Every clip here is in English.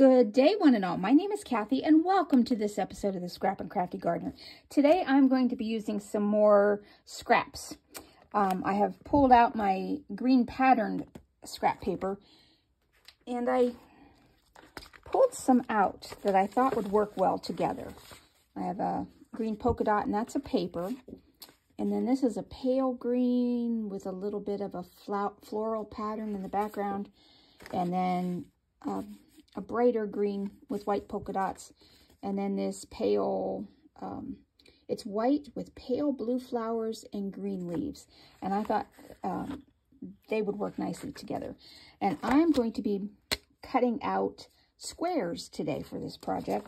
Good day, one and all. My name is Kathy, and welcome to this episode of the Scrap and Crafty Gardener. Today, I'm going to be using some more scraps. I have pulled out my green patterned scrap paper, and I pulled some out that I thought would work well together. I have a green polka dot, and that's a paper. And then this is a pale green with a little bit of a floral pattern in the background. And then a brighter green with white polka dots. And then this pale, it's white with pale blue flowers and green leaves. And I thought they would work nicely together. And I'm going to be cutting out squares today for this project.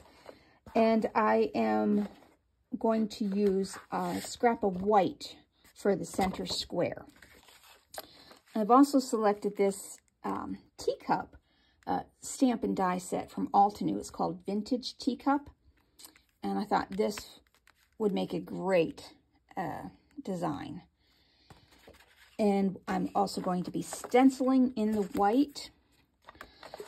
And I am going to use a scrap of white for the center square. I've also selected this teacup stamp and die set from Altenew. It's called Vintage Teacup, and I thought this would make a great design. And I'm also going to be stenciling in the white.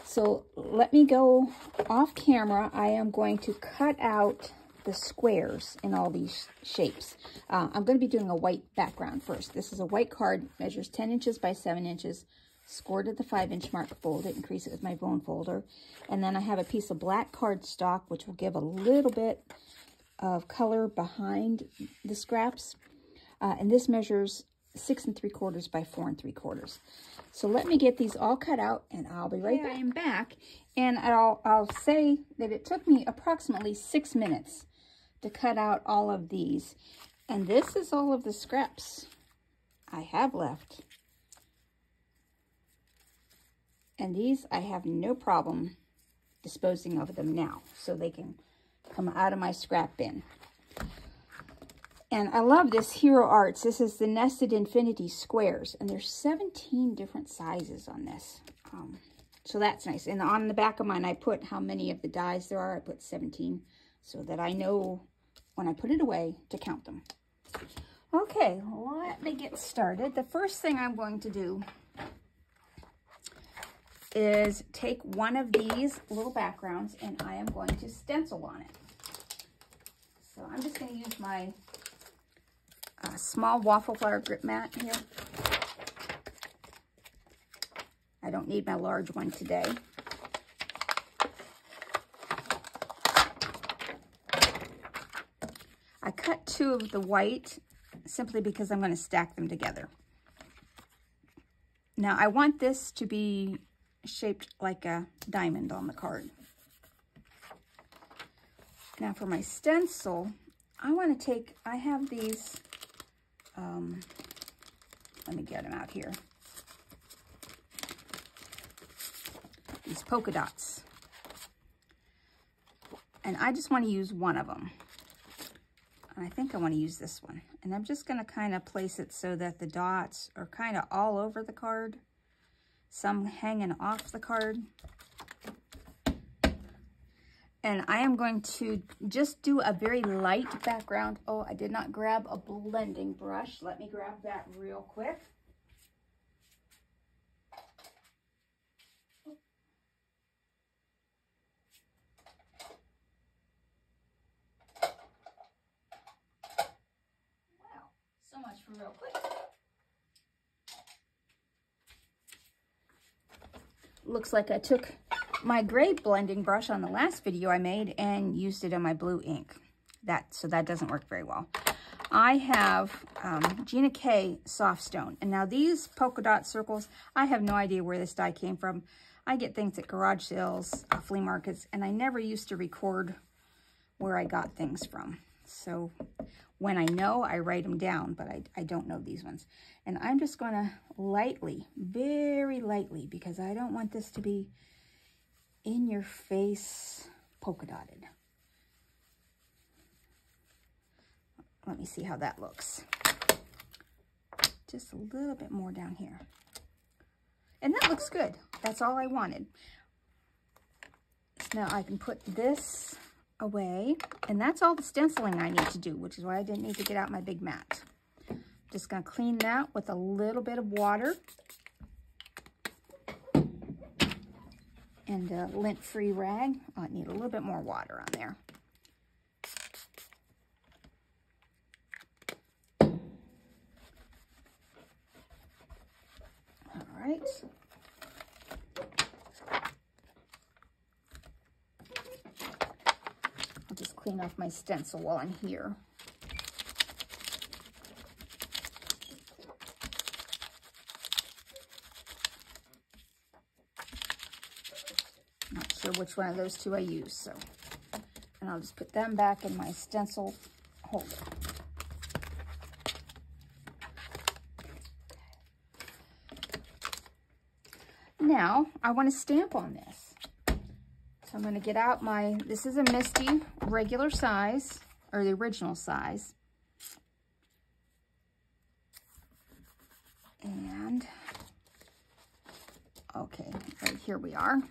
So let me go off camera. I am going to cut out the squares in all these shapes. I'm going to be doing a white background first. This is a white card, measures 10 inches by 7 inches, scored at the 5-inch mark, fold it, increase it with my bone folder. And then I have a piece of black cardstock, which will give a little bit of color behind the scraps. And this measures 6 3/4 by 4 3/4. So let me get these all cut out, and I'll be right back. I am back, and I'll say that it took me approximately 6 minutes to cut out all of these. And this is all of the scraps I have left. And these I have no problem disposing of them now, so they can come out of my scrap bin. And I love this Hero Arts. This is the Nested Infinity Squares, and there's 17 different sizes on this. So that's nice. And on the back of mine, I put how many of the dies there are. I put 17, so that I know when I put it away to count them. Okay, let me get started. The first thing I'm going to do is take one of these little backgrounds, and I am going to stencil on it. So I'm just going to use my small waffle flower grip mat here. I don't need my large one today. I cut 2 of the white simply because I'm going to stack them together. Now I want this to be shaped like a diamond on the card. Now for my stencil, I want to take, I have these, let me get them out here. These polka dots. And I just want to use one of them. And I think I want to use this one. And I'm just going to kind of place it so that the dots are kind of all over the card. Some hanging off the card. And I am going to just do a very light background. Oh, I did not grab a blending brush. Let me grab that real quick. Wow, so much for real quick. Looks like I took my gray blending brush on the last video I made and used it on my blue ink. So that doesn't work very well. I have GinaK Softstone. And now these polka dot circles, I have no idea where this die came from. I get things at garage sales, flea markets, and I never used to record where I got things from. So when I know, I write them down, but I don't know these ones. And I'm just going to lightly, very lightly, because I don't want this to be in your face polka dotted. Let me see how that looks. Just a little bit more down here. And that looks good. That's all I wanted. So now I can put this away, and that's all the stenciling I need to do, which is why I didn't need to get out my big mat. Just going to clean that with a little bit of water. and a lint-free rag. Oh, I need a little bit more water on there. All right. I'll just clean off my stencil while I'm here. Not sure which one of those two I use, so. And I'll just put them back in my stencil holder. Now, I want to stamp on this. So I'm going to get out my, this is a Misty regular size, or the original size. And, okay, right here we are.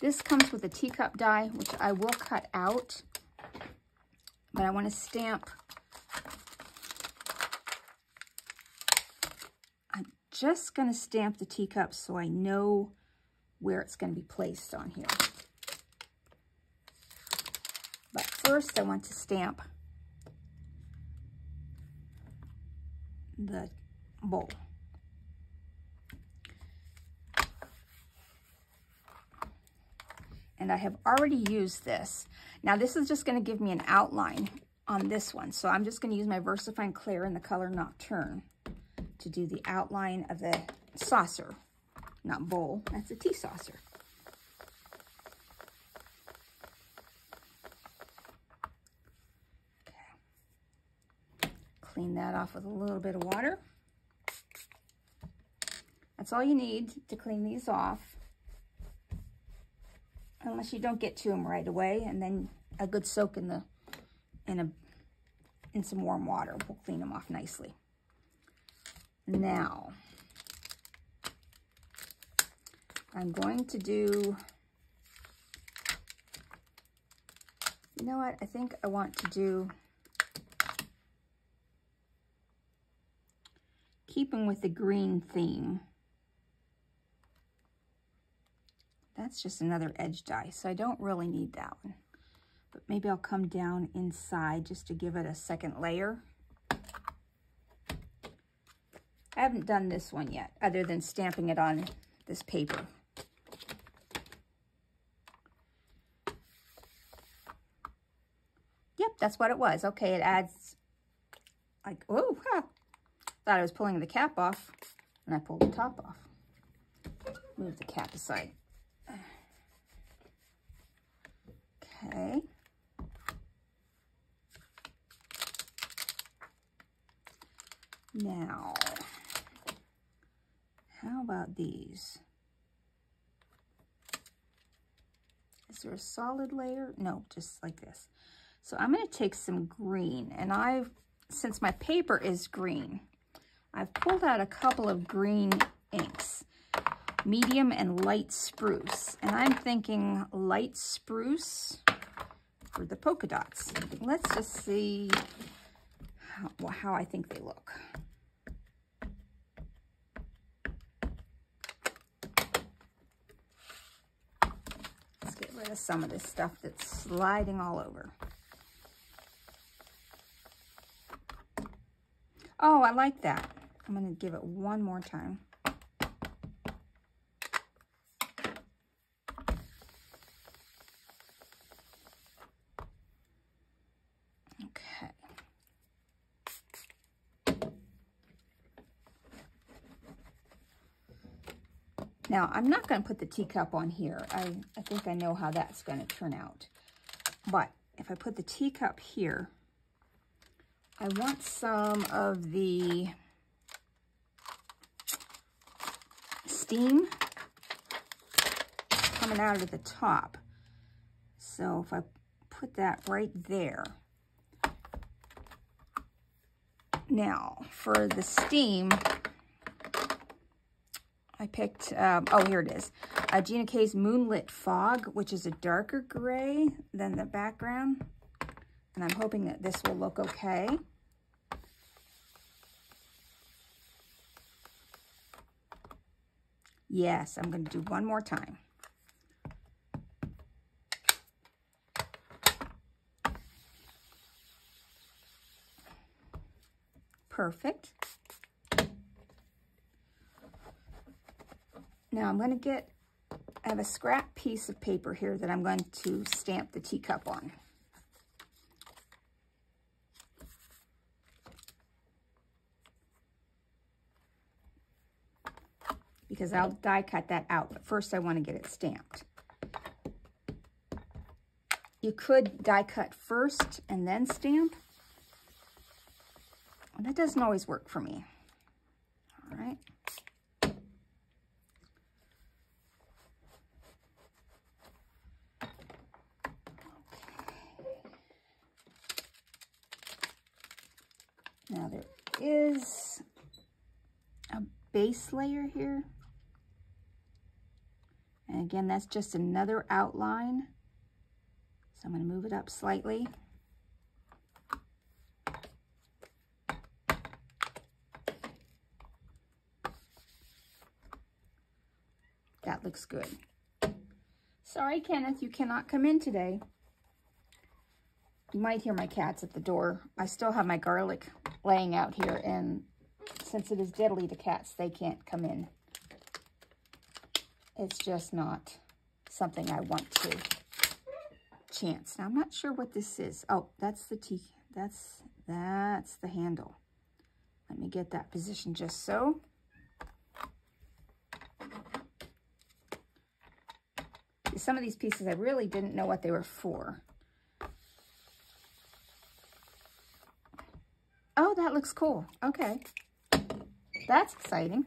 This comes with a teacup die, which I will cut out, but I want to stamp. I'm just going to stamp the teacup so I know where it's going to be placed on here. But first I want to stamp the bowl. And I have already used this. Now this is just going to give me an outline on this one. So I'm just going to use my VersaFine Clear in the color Nocturne to do the outline of the saucer. Not bowl, that's a tea saucer. Okay. Clean that off with a little bit of water. That's all you need to clean these off. Unless you don't get to them right away, and then a good soak in some warm water will clean them off nicely. Now, I'm going to do, you know what, I think I want to do, keeping with the green theme. That's just another edge die, so I don't really need that one. But maybe I'll come down inside just to give it a second layer. I haven't done this one yet, other than stamping it on this paper. Yep, that's what it was. Okay, it adds, like, oh, huh. Thought I was pulling the cap off, and I pulled the top off. Move the cap aside. Okay. Now, how about these? Is there a solid layer? No, just like this. So I'm going to take some green, and since my paper is green, I've pulled out a couple of green inks. Medium and light spruce. And I'm thinking light spruce for the polka dots. Let's just see how I think they look. Let's get rid of some of this stuff that's sliding all over. Oh, I like that. I'm going to give it one more time. Now, I'm not going to put the teacup on here. I think I know how that's going to turn out. But if I put the teacup here, I want some of the steam coming out of the top. So if I put that right there. Now, for the steam, I picked, oh, here it is, GinaK's Moonlit Fog, which is a darker gray than the background. And I'm hoping that this will look okay. Yes, I'm going to do one more time. Perfect. Now I'm going to I have a scrap piece of paper here that I'm going to stamp the teacup on. Because I'll die cut that out, but first I want to get it stamped. You could die cut first and then stamp. Well, that doesn't always work for me. All right. Now there is a base layer here. And again, that's just another outline. So I'm going to move it up slightly. That looks good. Sorry, Kenneth, you cannot come in today. You might hear my cats at the door. I still have my garlic laying out here, and since it is deadly to cats, they can't come in. It's just not something I want to chance. Now, I'm not sure what this is. Oh, that's the that's the handle. Let me get that position just so. Some of these pieces I really didn't know what they were for. Oh, that looks cool. Okay. That's exciting.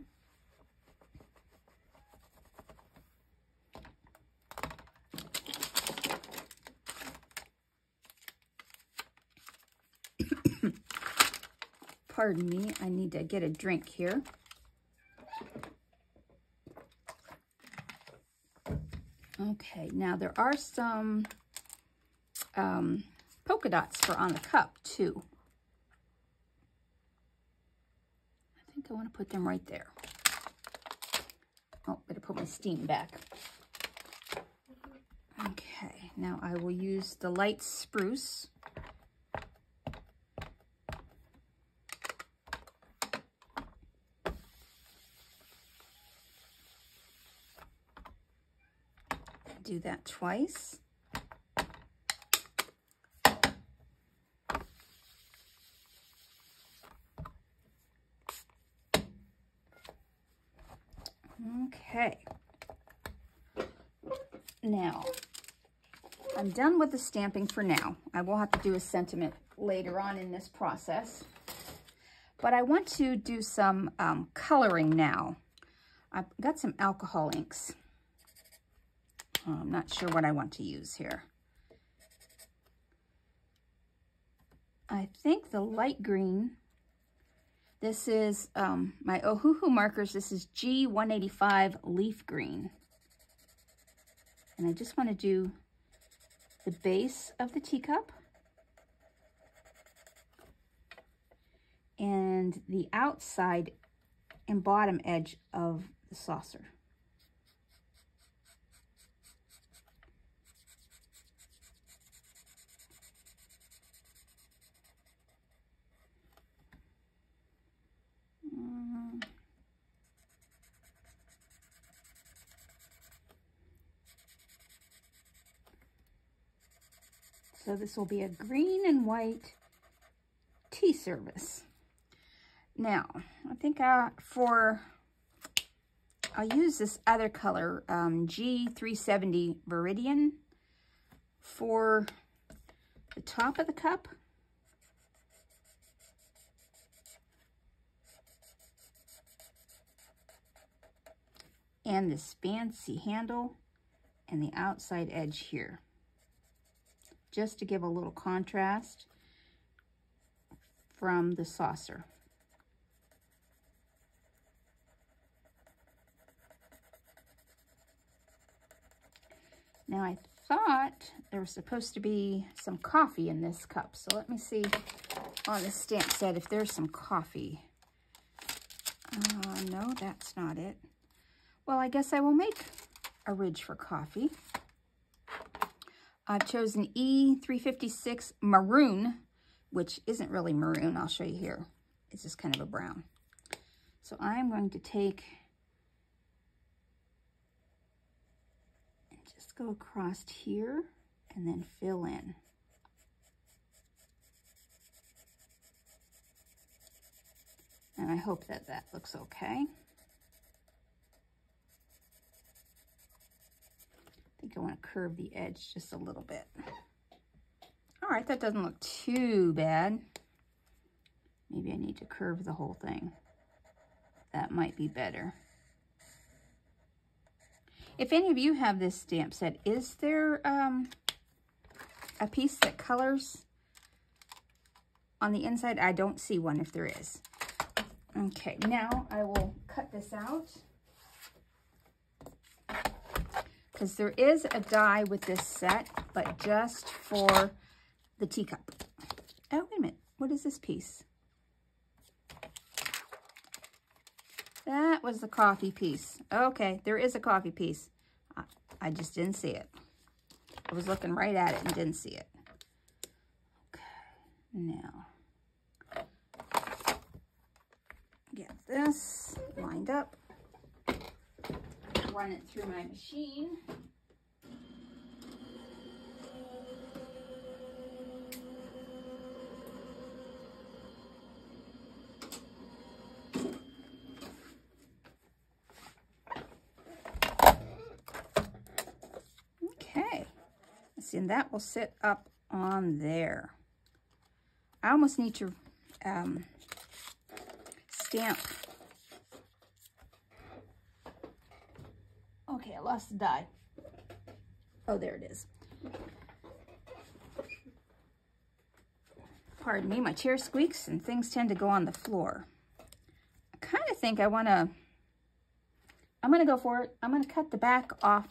Pardon me, I need to get a drink here. Okay, now there are some polka dots for on the cup too. I think I want to put them right there. Oh, better put my steam back. Okay, now I will use the light spruce. Do that twice. Okay. Now, I'm done with the stamping for now. I will have to do a sentiment later on in this process. But I want to do some coloring now. I've got some alcohol inks. I'm not sure what I want to use here. I think the light green, this is my Ohuhu markers. This is G185 leaf green. And I just want to do the base of the teacup and the outside and bottom edge of the saucer. So this will be a green and white tea service. Now, I think I'll use this other color, G370 Viridian, for the top of the cup. And this fancy handle and the outside edge here, just to give a little contrast from the saucer. Now I thought there was supposed to be some coffee in this cup, so let me see on the stamp set if there's some coffee. No, that's not it. Well, I guess I will make a ridge for coffee. I've chosen E356 Maroon, which isn't really maroon. I'll show you here. It's just kind of a brown. So I'm going to take and just go across here and then fill in. And I hope that that looks okay. I think I want to curve the edge just a little bit. All right, that doesn't look too bad. Maybe I need to curve the whole thing. That might be better. If any of you have this stamp set, is there a piece that colors on the inside? I don't see one if there is. Okay, now I will cut this out, because there is a die with this set, but just for the teacup. Oh, wait a minute. What is this piece? That was the coffee piece. Okay, there is a coffee piece. I just didn't see it. I was looking right at it and didn't see it. Okay, now get this lined up. Run it through my machine. Okay, see, and that will sit up on there. I almost need to stamp. Okay, I lost the die. Oh, there it is. Pardon me, my chair squeaks and things tend to go on the floor. I kind of think I'm gonna go for it. I'm gonna cut the back off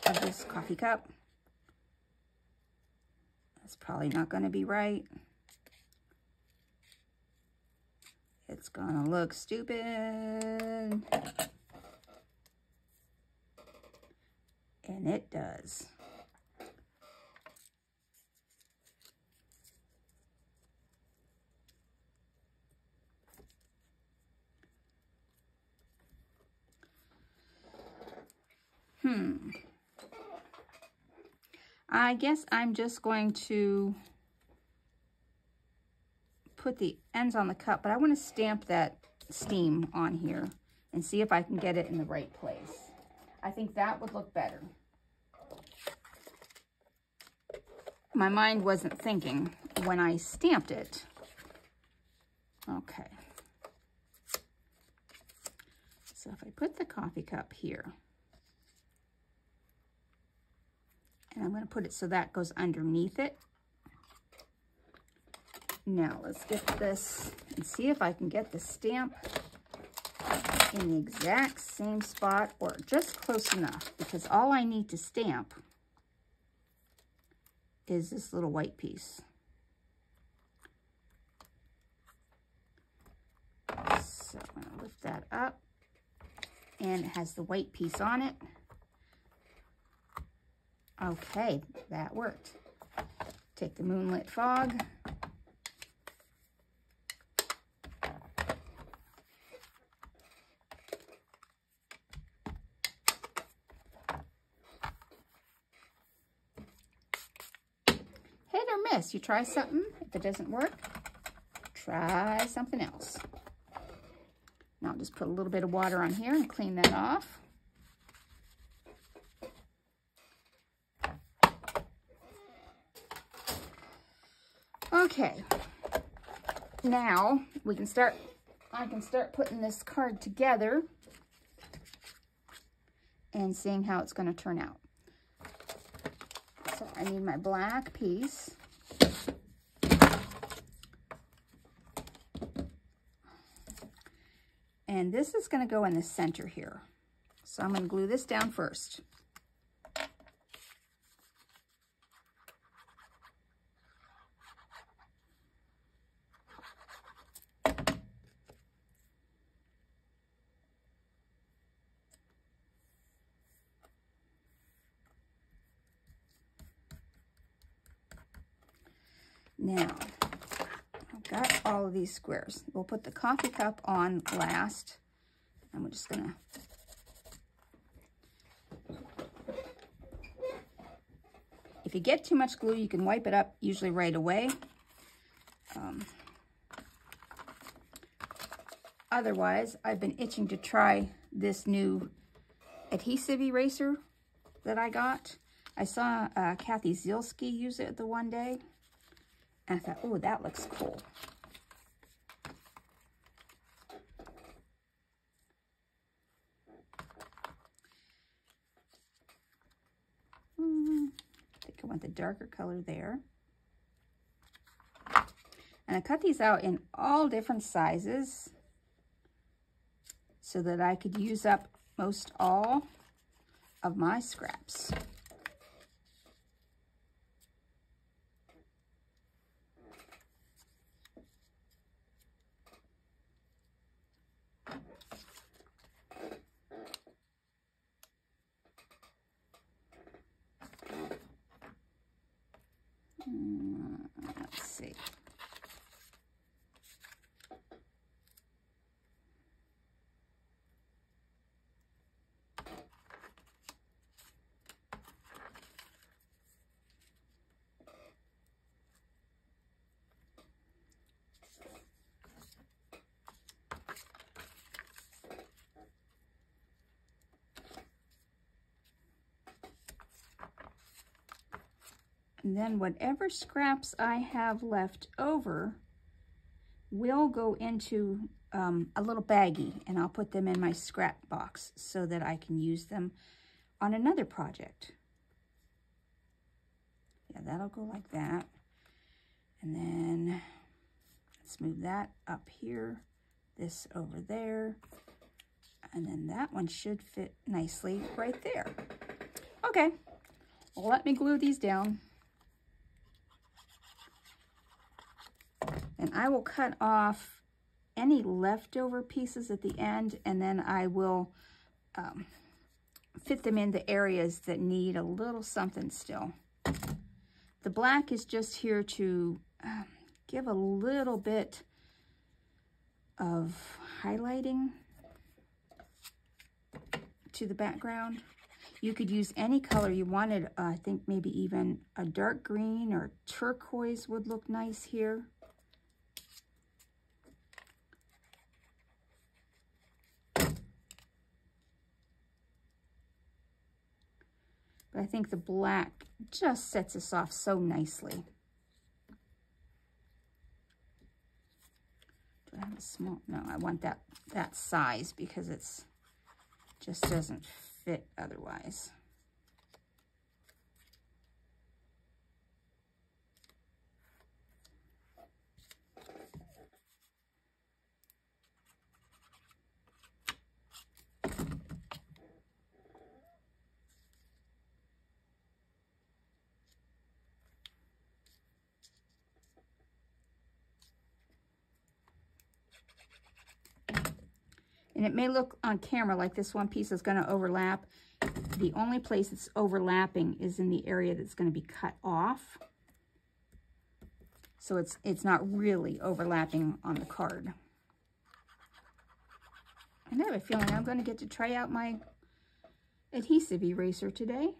of this coffee cup. That's probably not gonna be right. It's gonna look stupid. And it does. I guess I'm just going to put the ends on the cup, but I want to stamp that steam on here and see if I can get it in the right place. I think that would look better. My mind wasn't thinking when I stamped it. Okay. So if I put the coffee cup here, and I'm going to put it so that goes underneath it. Now let's get this and see if I can get the stamp in the exact same spot or just close enough, because all I need to stamp is this little white piece. So I'm going to lift that up, and it has the white piece on it. Okay, that worked. Take the Moonlit Fog. Hit or miss. You try something. If it doesn't work, try something else. Now I'll just put a little bit of water on here and clean that off. Okay, now I can start putting this card together and seeing how it's going to turn out. So I need my black piece. And this is going to go in the center here. So I'm going to glue this down first. Now, I've got all of these squares. We'll put the coffee cup on last. And we're just gonna if you get too much glue, you can wipe it up usually right away. Otherwise, I've been itching to try this new adhesive eraser that I got. I saw Kathy Zielski use it the one day, and I thought, oh, that looks cool. I think I want the darker color there. And I cut these out in all different sizes so that I could use up most all of my scraps. Let's see. And then whatever scraps I have left over will go into a little baggie, and I'll put them in my scrap box so that I can use them on another project. Yeah, that'll go like that. And then let's move that up here, this over there, and then that one should fit nicely right there. Okay, well, let me glue these down. And I will cut off any leftover pieces at the end, and then I will fit them in the areas that need a little something still. The black is just here to give a little bit of highlighting to the background. You could use any color you wanted. I think maybe even a dark green or turquoise would look nice here. But I think the black just sets us off so nicely. Do I have a small? No, I want that size because it's just doesn't fit otherwise. And it may look on camera like this one piece is going to overlap. The only place it's overlapping is in the area that's going to be cut off. So it's not really overlapping on the card. And I have a feeling I'm going to get to try out my adhesive eraser today.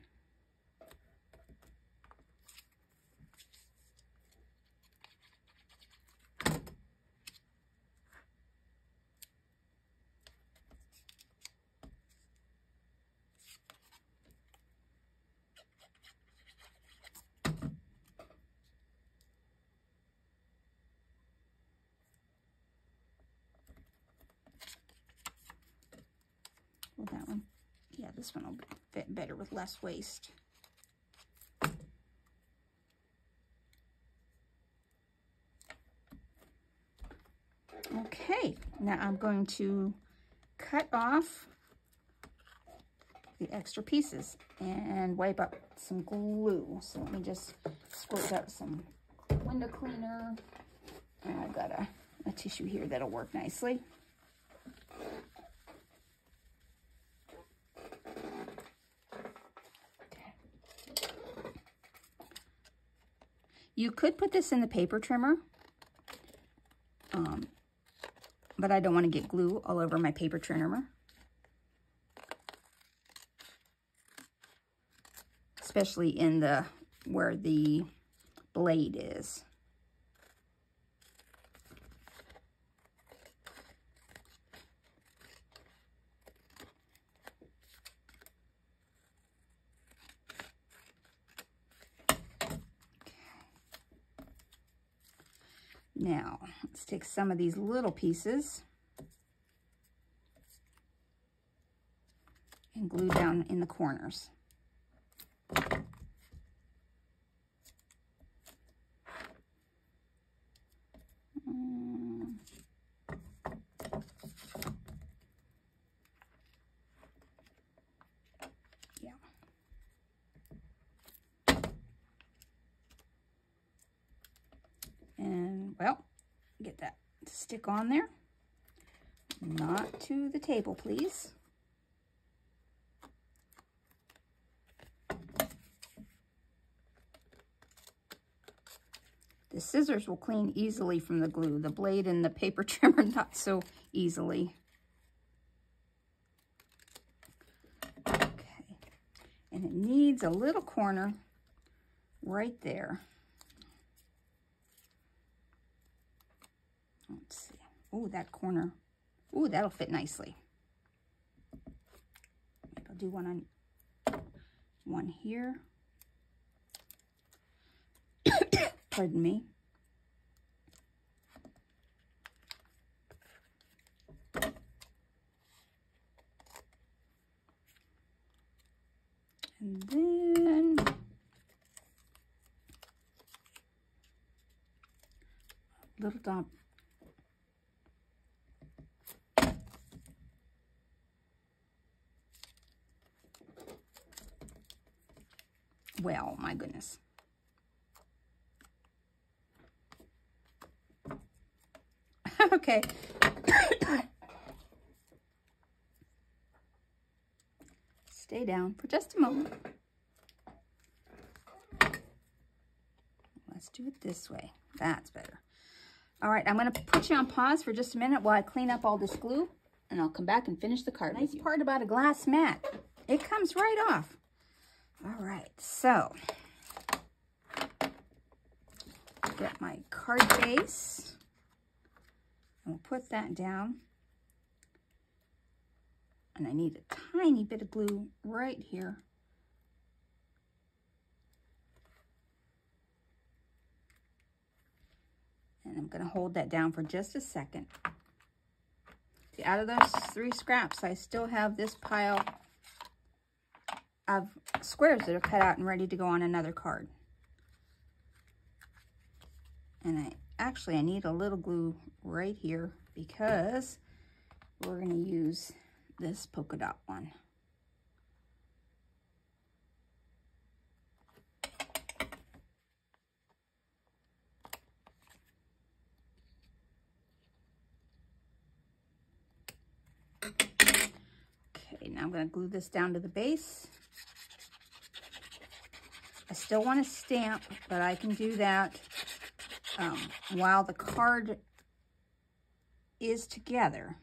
Well, that one, yeah, this one will fit better with less waste. Okay, now I'm going to cut off the extra pieces and wipe up some glue. So let me just squirt out some window cleaner. And I've got a tissue here that'll work nicely. You could put this in the paper trimmer, but I don't want to get glue all over my paper trimmer, especially in where the blade is. Now, let's take some of these little pieces and glue down in the corners. Yeah. And, well, get that to stick on there. Not to the table, please. The scissors will clean easily from the glue. The blade and the paper trimmer, not so easily. Okay. And it needs a little corner right there. Let's see. Oh, that corner. Oh, that'll fit nicely. Maybe I'll do one here. Pardon me. And then a little dot. Well, my goodness. Okay. Stay down for just a moment. Let's do it this way. That's better. All right, I'm going to put you on pause for just a minute while I clean up all this glue, and I'll come back and finish the card. Nice part about a glass mat, it comes right off. All right, so get my card base. I'll put that down. And I need a tiny bit of glue right here. And I'm going to hold that down for just a second. See, out of those 3 scraps, I still have this pile of squares that are cut out and ready to go on another card. And I need a little glue right here because we're going to use this polka dot one. Okay, now I'm going to glue this down to the base. I still want to stamp, but I can do that while the card is together.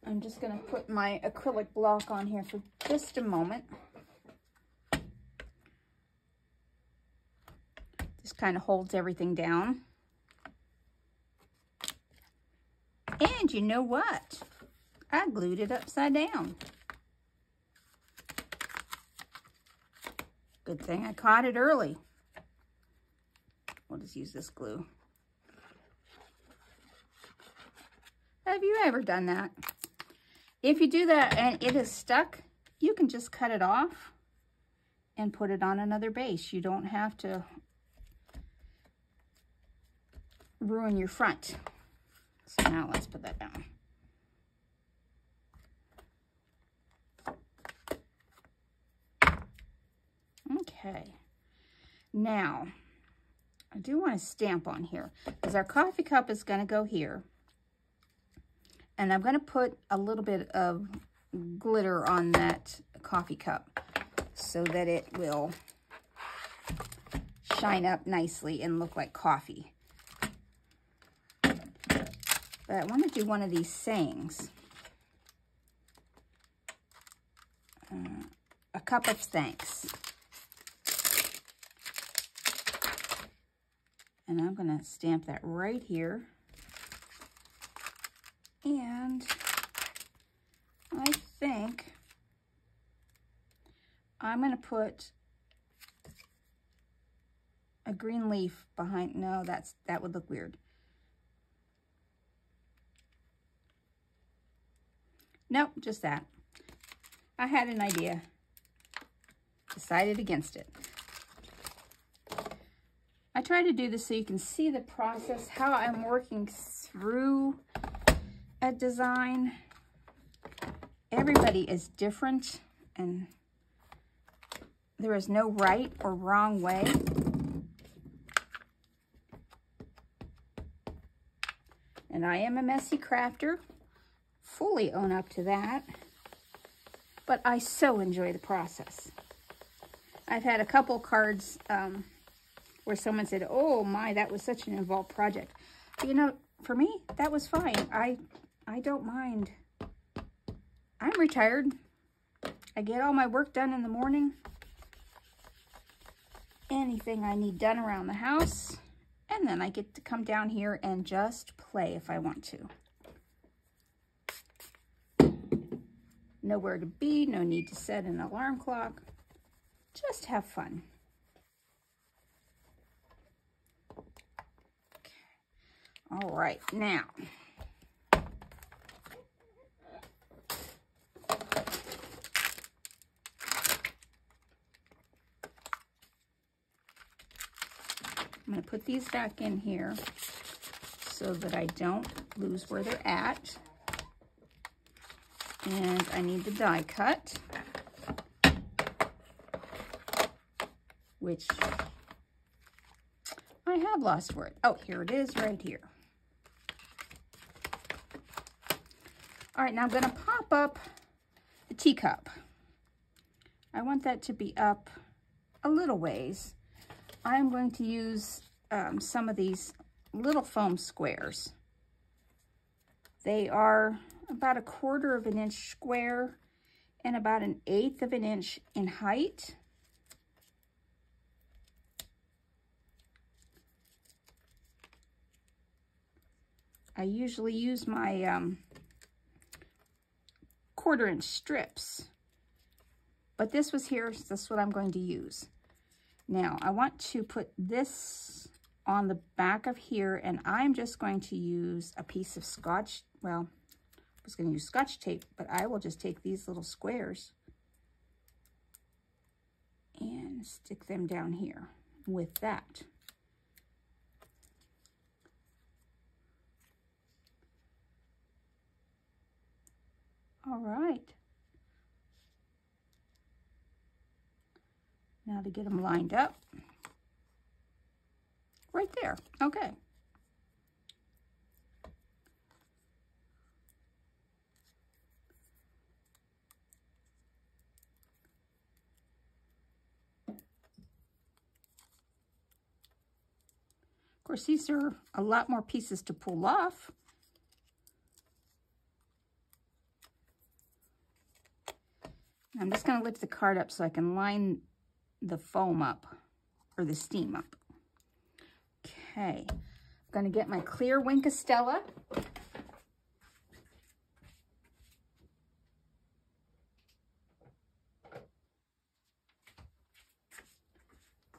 I'm just going to put my acrylic block on here for just a moment. Just kind of holds everything down. And you know what? I glued it upside down. Good thing I caught it early. We'll just use this glue. Have you ever done that? If you do that and it is stuck, you can just cut it off and put it on another base. You don't have to ruin your front. So now let's put that down. Okay. Now, I do want to stamp on here because our coffee cup is going to go here. And I'm going to put a little bit of glitter on that coffee cup so that it will shine up nicely and look like coffee. But I want to do one of these sayings. A cup of thanks. And I'm going to stamp that right here. And I think I'm going to put a green leaf behind. No, that would look weird. Nope, just that. I had an idea. Decided against it. I try to do this so you can see the process, how I'm working through a design. Everybody is different, and there is no right or wrong way. And I am a messy crafter, fully own up to that, but I so enjoy the process. I've had a couple cards where someone said, oh my, that was such an involved project. You know, for me, that was fine. I don't mind. I'm retired. I get all my work done in the morning. Anything I need done around the house. And then I get to come down here and just play if I want to. Nowhere to be, no need to set an alarm clock. Just have fun. All right, now. I'm going to put these back in here so that I don't lose where they're at. And I need the die cut, which I have lost for it. Oh, here it is right here. All right, now I'm going to pop up the teacup. I want that to be up a little ways. I'm going to use some of these little foam squares. They are about 1/4 of an inch square and about 1/8 of an inch in height. I usually use my 1/4 inch strips, but this was here, so that's what I'm going to use. Now, I want to put this on the back of here, and I'm just going to use a piece of Scotch, well, I was going to use Scotch tape, but I will just take these little squares and stick them down here with that. All right. Now to get them lined up. Right there. Okay. Of course, these are a lot more pieces to pull off. I'm just going to lift the card up so I can line the foam up, or the steam up. Okay, I'm going to get my clear Wink Stella.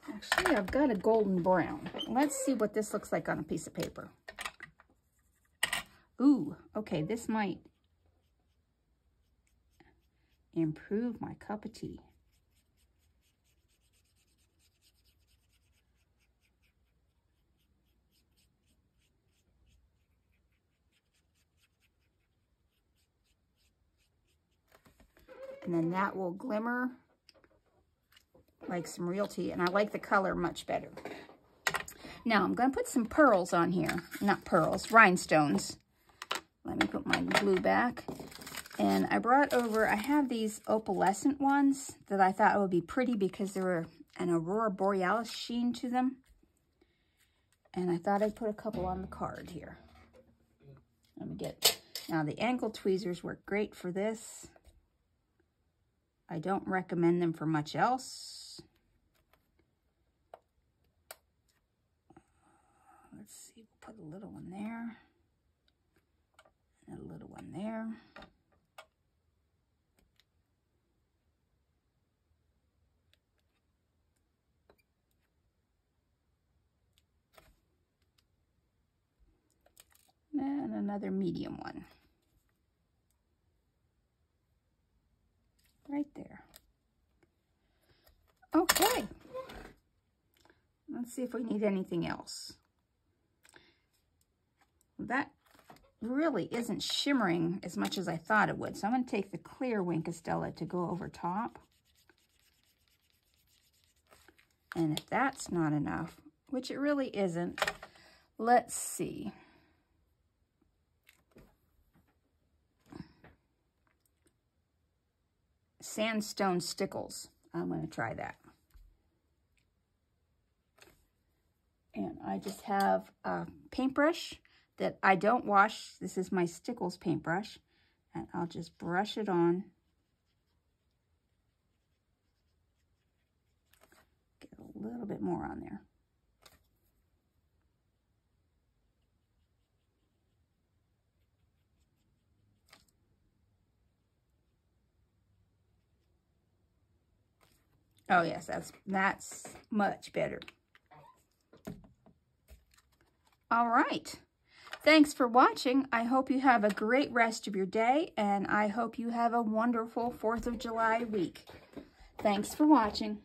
Actually, I've got a golden brown. Let's see what this looks like on a piece of paper. Ooh, okay, this might improve my cup of tea. And then that will glimmer like some real tea, and I like the color much better. Now I'm going to put some pearls on here. Not pearls, rhinestones. Let me put my glue back. And I brought over, I have these opalescent ones that I thought would be pretty because they were an aurora borealis sheen to them. And I thought I'd put a couple on the card here. Let me get, now the angle tweezers work great for this. I don't recommend them for much else. Let's see, we'll put a little one there. And a little one there. And another medium one. Right there. Okay. Let's see if we need anything else. That really isn't shimmering as much as I thought it would. So I'm going to take the clear Wink of Stella to go over top. And if that's not enough, which it really isn't, let's see. Sandstone Stickles. I'm going to try that. And I just have a paintbrush that I don't wash. This is my Stickles paintbrush. And I'll just brush it on. Get a little bit more on there. Oh yes, that's much better. All right. Thanks for watching. I hope you have a great rest of your day, and I hope you have a wonderful 4th of July week. Thanks for watching.